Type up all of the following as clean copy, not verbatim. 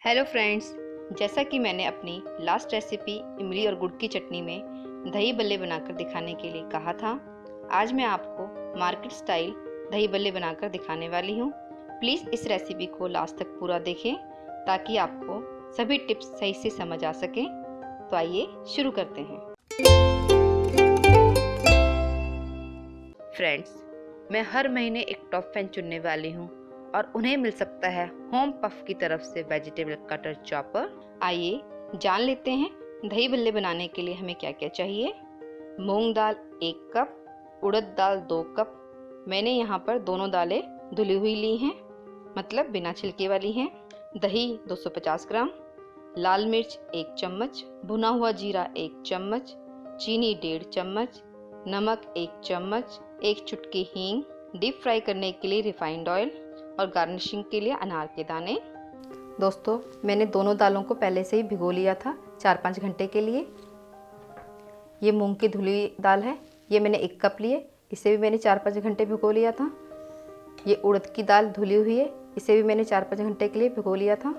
Hello friends, जैसा कि मैंने अपनी लास्ट रेसिपी इमली और गुड़ की चटनी में दही बल्ले बनाकर दिखाने के लिए कहा था, आज मैं आपको मार्केट स्टाइल दही बल्ले बनाकर दिखाने वाली हूँ। प्लीज़ इस रेसिपी को लास्ट तक पूरा देखें ताकि आपको सभी टिप्स सही से समझ आ सकें। तो आइए शुरू करते हैं। फ्रेंड्स, मैं हर महीने एक टॉप फैन चुनने वाली हूँ और उन्हें मिल सकता है होम पफ की तरफ से वेजिटेबल कटर चॉपर। आइए जान लेते हैं दही बल्ले बनाने के लिए हमें क्या क्या चाहिए। मूंग दाल 1 कप, उड़द दाल 2 कप। मैंने यहाँ पर दोनों दालें धुली हुई ली हैं, मतलब बिना छिलके वाली हैं। दही 250 ग्राम, लाल मिर्च 1 चम्मच, भुना हुआ जीरा 1 चम्मच, चीनी 1.5 चम्मच, नमक 1 चम्मच, 1 चुटकी हींग, डीप फ्राई करने के लिए रिफाइंड ऑयल और गार्निशिंग के लिए अनार के दाने। दोस्तों, मैंने दोनों दालों को पहले से ही भिगो लिया था 4-5 घंटे के लिए। ये मूंग की धुली हुई दाल है, ये मैंने 1 कप लिए, इसे भी मैंने 4-5 घंटे भिगो लिया था। ये उड़द की दाल धुली हुई है, इसे भी मैंने 4-5 घंटे के लिए भिगो लिया था।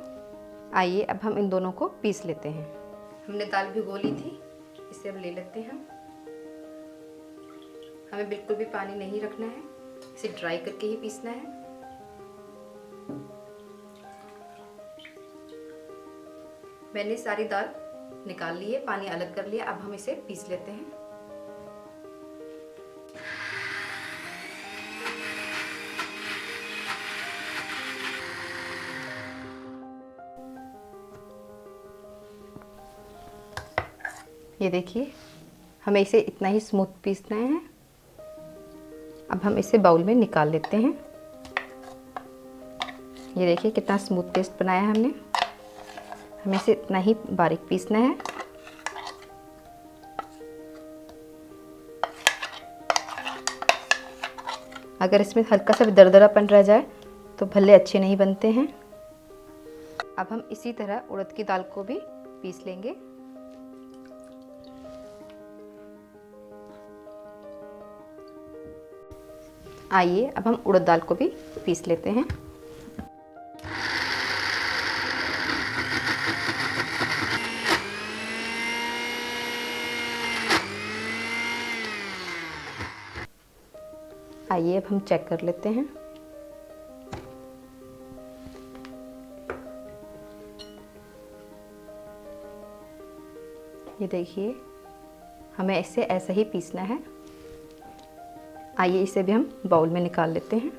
आइए अब हम इन दोनों को पीस लेते हैं। हमने दाल भिगो ली थी, इसे अब ले लेते हैं। हमें बिल्कुल भी पानी नहीं रखना है, इसे ड्राई करके ही पीसना है। मैंने सारी दाल निकाल ली है, पानी अलग कर लिया। अब हम इसे पीस लेते हैं। ये देखिए, हमें इसे इतना ही स्मूथ पीसना है। अब हम इसे बाउल में निकाल लेते हैं। ये देखिए कितना स्मूथ पेस्ट बनाया है हमने। हमें इसे इतना ही बारीक पीसना है। अगर इसमें हल्का सा भी दरदरापन रह जाए तो भल्ले अच्छे नहीं बनते हैं। अब हम इसी तरह उड़द की दाल को भी पीस लेंगे। आइए अब हम उड़द दाल को भी पीस लेते हैं। आइए अब हम चेक कर लेते हैं। ये देखिए, हमें इसे ऐसा ही पीसना है। आइए इसे भी हम बाउल में निकाल लेते हैं।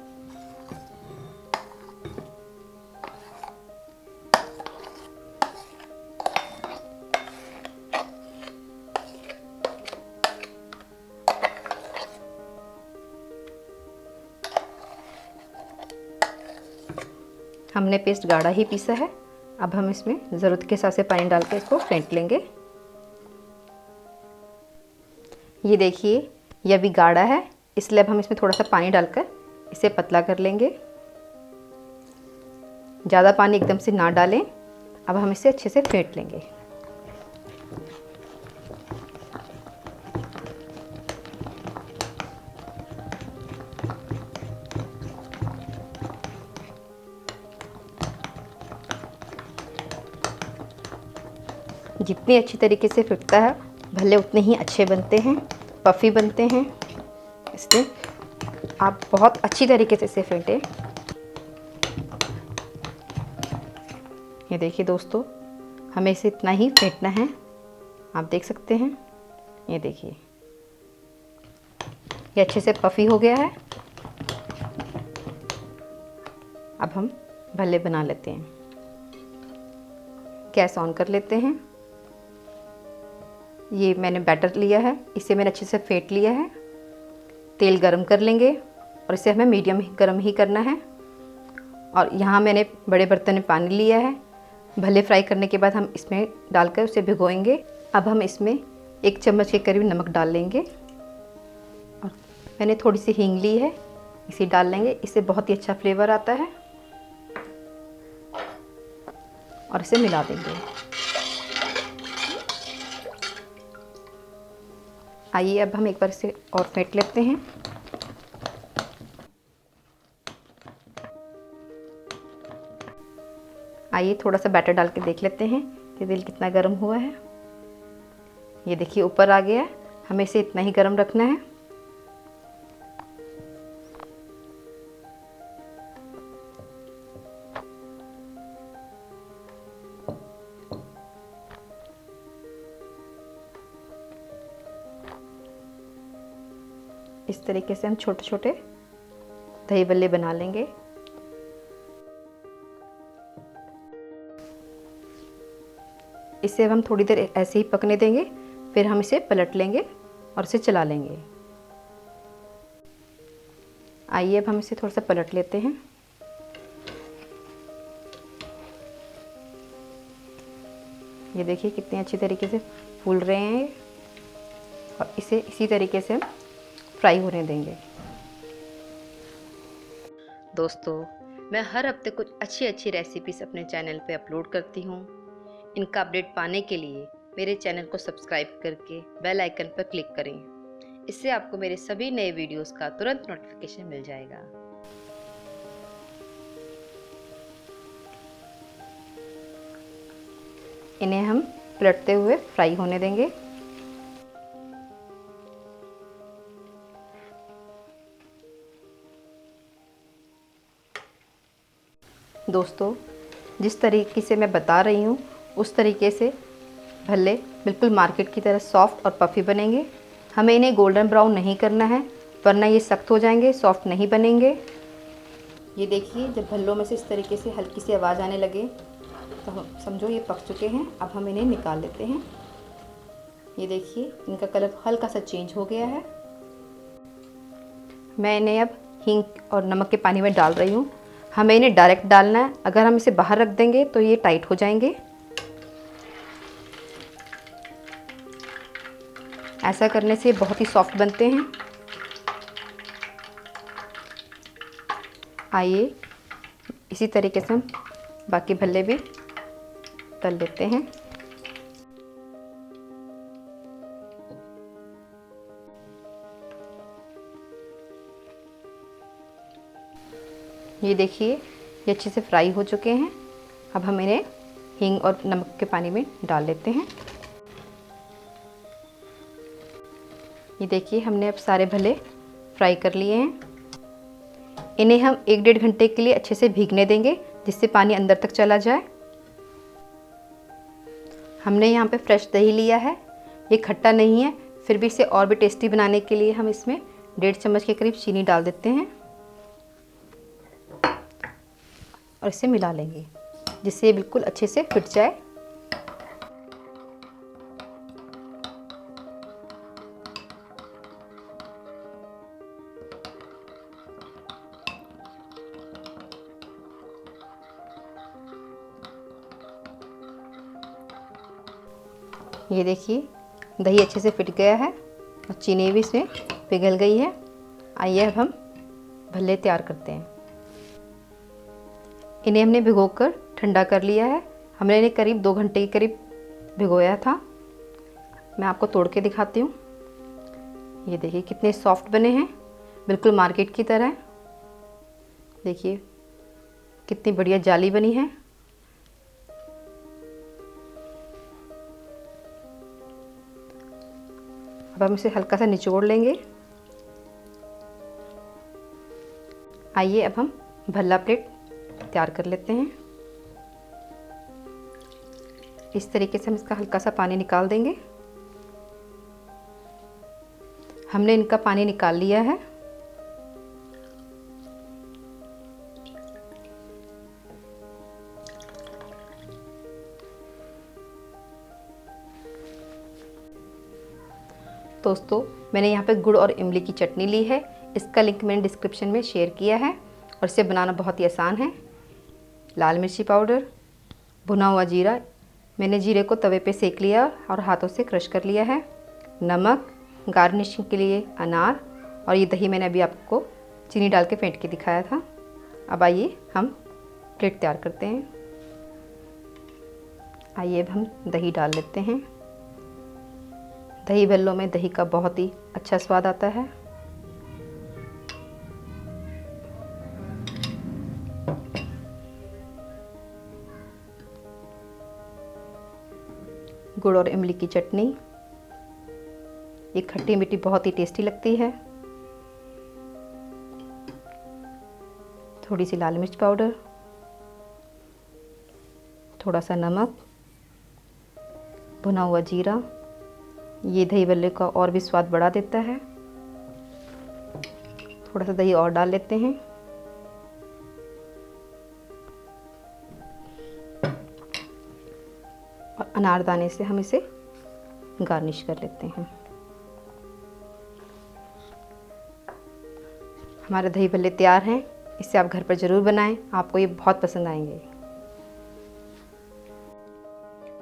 हमने पेस्ट गाढ़ा ही पीसा है। अब हम इसमें ज़रूरत के हिसाब से पानी डाल के इसको फेंट लेंगे। ये देखिए, यह अभी गाढ़ा है, इसलिए अब हम इसमें थोड़ा सा पानी डालकर इसे पतला कर लेंगे। ज़्यादा पानी एकदम से ना डालें। अब हम इसे अच्छे से फेंट लेंगे। जितनी अच्छी तरीके से फिटता है भले उतने ही अच्छे बनते हैं, पफ़ी बनते हैं। इसलिए आप बहुत अच्छी तरीके से इसे फेंटें। ये देखिए दोस्तों, हमें इसे इतना ही फेंटना है। आप देख सकते हैं, ये देखिए ये अच्छे से पफ़ी हो गया है। अब हम भल्ले बना लेते हैं। गैस ऑन कर लेते हैं। ये मैंने बैटर लिया है, इसे मैंने अच्छे से फेंट लिया है। तेल गरम कर लेंगे और इसे हमें मीडियम गरम ही करना है। और यहाँ मैंने बड़े बर्तन में पानी लिया है। भल्ले फ्राई करने के बाद हम इसमें डालकर उसे भिगोएंगे। अब हम इसमें 1 चम्मच के करीब नमक डाल लेंगे और मैंने थोड़ी सी हींग ली है, इसे डाल लेंगे। इससे बहुत ही अच्छा फ्लेवर आता है और इसे मिला देंगे। आइए अब हम एक बार इसे और फेंट लेते हैं। आइए थोड़ा सा बैटर डाल के देख लेते हैं कि तेल कितना गर्म हुआ है। ये देखिए ऊपर आ गया है, हमें इसे इतना ही गर्म रखना है। इस तरीके से हम छोटे छोटे दही बल्ले बना लेंगे। इसे अब हम थोड़ी देर ऐसे ही पकने देंगे, फिर हम इसे पलट लेंगे और इसे चला लेंगे। आइए अब हम इसे थोड़ा सा पलट लेते हैं। ये देखिए कितने अच्छी तरीके से फूल रहे हैं और इसे इसी तरीके से हम फ्राई होने देंगे। दोस्तों, मैं हर हफ्ते कुछ अच्छी अच्छी रेसिपीज अपने चैनल पे अपलोड करती हूँ। इनका अपडेट पाने के लिए मेरे चैनल को सब्सक्राइब करके बेल आइकन पर क्लिक करें। इससे आपको मेरे सभी नए वीडियोस का तुरंत नोटिफिकेशन मिल जाएगा। इन्हें हम पलटते हुए फ्राई होने देंगे। दोस्तों, जिस तरीके से मैं बता रही हूँ उस तरीके से भल्ले बिल्कुल मार्केट की तरह सॉफ्ट और पफ़ी बनेंगे। हमें इन्हें गोल्डन ब्राउन नहीं करना है, वरना ये सख्त हो जाएंगे, सॉफ्ट नहीं बनेंगे। ये देखिए, जब भल्लों में से इस तरीके से हल्की सी आवाज़ आने लगे तो हम समझो ये पक चुके हैं। अब हम इन्हें निकाल लेते हैं। ये देखिए इनका कलर हल्का सा चेंज हो गया है। मैं इन्हें अब हींग और नमक के पानी में डाल रही हूँ। हमें इन्हें डायरेक्ट डालना है, अगर हम इसे बाहर रख देंगे तो ये टाइट हो जाएंगे। ऐसा करने से बहुत ही सॉफ्ट बनते हैं। आइए इसी तरीके से हम बाकी भल्ले भी तल लेते हैं। ये देखिए ये अच्छे से फ्राई हो चुके हैं। अब हम इन्हें हींग और नमक के पानी में डाल लेते हैं। ये देखिए हमने अब सारे भल्ले फ्राई कर लिए हैं। इन्हें हम 1-1.5 घंटे के लिए अच्छे से भीगने देंगे, जिससे पानी अंदर तक चला जाए। हमने यहाँ पे फ्रेश दही लिया है, ये खट्टा नहीं है, फिर भी इसे और भी टेस्टी बनाने के लिए हम इसमें 1.5 चम्मच के करीब चीनी डाल देते हैं और इसे मिला लेंगे, जिससे ये बिल्कुल अच्छे से फिट जाए। ये देखिए दही अच्छे से फिट गया है और चीनी भी इसमें पिघल गई है। आइए अब हम भल्ले तैयार करते हैं। इन्हें हमने भिगोकर ठंडा कर लिया है। हमने इन्हें करीब 2 घंटे के करीब भिगोया था। मैं आपको तोड़ के दिखाती हूँ। ये देखिए कितने सॉफ्ट बने हैं, बिल्कुल मार्केट की तरह। देखिए कितनी बढ़िया जाली बनी है। अब हम इसे हल्का सा निचोड़ लेंगे। आइए अब हम भल्ला प्लेट तैयार कर लेते हैं। इस तरीके से हम इसका हल्का सा पानी निकाल देंगे। हमने इनका पानी निकाल लिया है। दोस्तों, मैंने यहाँ पे गुड़ और इमली की चटनी ली है। इसका लिंक मैंने डिस्क्रिप्शन में शेयर किया है और इसे बनाना बहुत ही आसान है। लाल मिर्ची पाउडर, भुना हुआ जीरा, मैंने जीरे को तवे पे सेक लिया और हाथों से क्रश कर लिया है। नमक, गार्निशिंग के लिए अनार और ये दही मैंने अभी आपको चीनी डाल के फेंट के दिखाया था। अब आइए हम प्लेट तैयार करते हैं। आइए अब हम दही डाल लेते हैं। दही भल्लों में दही का बहुत ही अच्छा स्वाद आता है। गुड़ और इमली की चटनी। ये खट्टी मीठी बहुत ही टेस्टी लगती है। थोड़ी सी लाल मिर्च पाउडर, थोड़ा सा नमक, भुना हुआ जीरा। ये दही बल्ले का और भी स्वाद बढ़ा देता है। थोड़ा सा दही और डाल लेते हैं। और अनारदाने से हम इसे गार्निश कर लेते हैं। हमारे दही भल्ले तैयार हैं। इसे आप घर पर ज़रूर बनाएं, आपको ये बहुत पसंद आएंगे।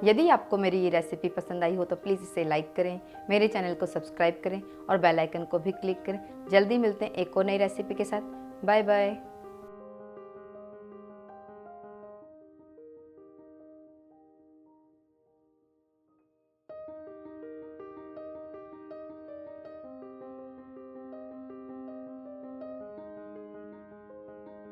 यदि आपको मेरी ये रेसिपी पसंद आई हो तो प्लीज़ इसे लाइक करें, मेरे चैनल को सब्सक्राइब करें और बेल आइकन को भी क्लिक करें। जल्दी मिलते हैं एक और नई रेसिपी के साथ। Bye bye.